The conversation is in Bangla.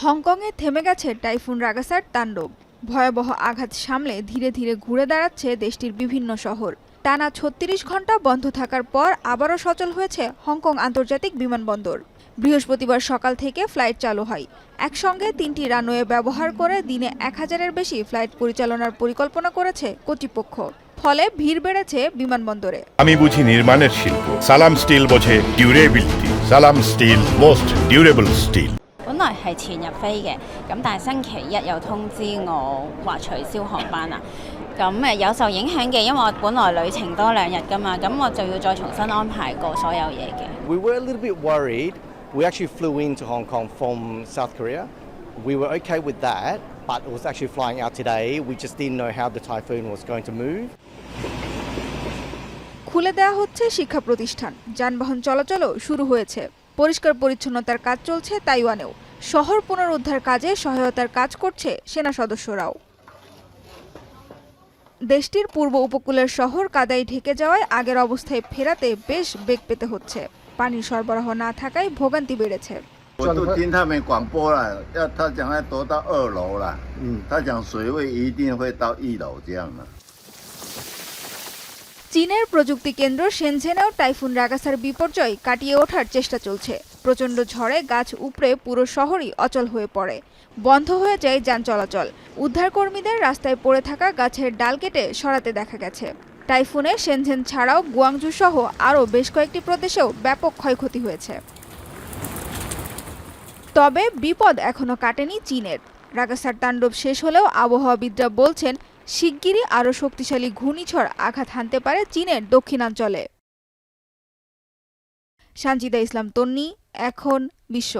হংকংয়ে থেমে গেছে টাইফুন রাগাসার তাণ্ডব। ভয়াবহ আঘাত সামলে ধীরে ধীরে ঘুরে দাঁড়াচ্ছে দেশটির বিভিন্ন শহর। টানা ৩৬ ঘন্টা বন্ধ থাকার পর আবারও সচল হয়েছে হংকং আন্তর্জাতিক বিমানবন্দর। বৃহস্পতিবার সকাল থেকে ফ্লাইট চালু হয়। একসঙ্গে ৩টি রানওয়ে ব্যবহার করে দিনে ১,০০০-এর বেশি ফ্লাইট পরিচালনার পরিকল্পনা করেছে কর্তৃপক্ষ। ফলে ভিড় বেড়েছে বিমানবন্দরে। আমি বুঝি নির্মাণের শিল্প, সালাম স্টিল বোঝে ডিউরেবিলিটি। সালাম steel most durable steel. 本來係前日飛嘅，咁但係星期一又通知我話取消航班啦。咁有受影響嘅，因為我本來旅程多2日㗎嘛，咁我就要再重新安排過所有嘢嘅。We were a little bit worried. We actually flew into Hong Kong from South Korea. We were okay with that, but it was actually flying out today. We just didn't know how the typhoon was going to move. খুলে দেয়া হচ্ছে শিক্ষা প্রতিষ্ঠান, যানবাহন চলাচলও শুরু হয়েছে। পরিষ্কার পরিচ্ছন্নতার কাজ চলছে তাইওয়ানেও। শহর পুনরুদ্ধার কাজে সহায়তার কাজ করছে সেনা সদস্যরাও। দেশটির পূর্ব উপকূলের শহর কাদায় ঢেকে যাওয়ায় আগের অবস্থায় ফেরাতে বেশ বেগ পেতে হচ্ছে। পানির সরবরাহ না থাকায় ভোগান্তি বেড়েছে। 我都听他们广播了，他讲要夺到2楼了，他讲水位一定会到1楼这样的。চীনের প্রযুক্তি কেন্দ্র শেনঝেনেও টাইফুন রাগাসার বিপর্যয় কাটিয়ে ওঠার চেষ্টা চলছে। প্রচণ্ড ঝড়ে গাছ উপড়ে পুরো শহরই অচল হয়ে পড়ে, বন্ধ হয়ে যায় যান চলাচল। উদ্ধারকর্মীদের রাস্তায় পড়ে থাকা গাছের ডাল কেটে সরাতে দেখা গেছে। টাইফুনে শেনঝেন ছাড়াও গুয়াংজু সহ আরও বেশ কয়েকটি প্রদেশেও ব্যাপক ক্ষয়ক্ষতি হয়েছে। তবে বিপদ এখনো কাটেনি চীনের। রাগাসার তাণ্ডব শেষ হলেও আবহাওয়াবিদরা বলছেন শিগগিরই আরও শক্তিশালী ঘূর্ণিঝড় আঘাত হানতে পারে চীনের দক্ষিণাঞ্চলে। সানজিদা ইসলাম তন্নি, এখন বিশ্ব।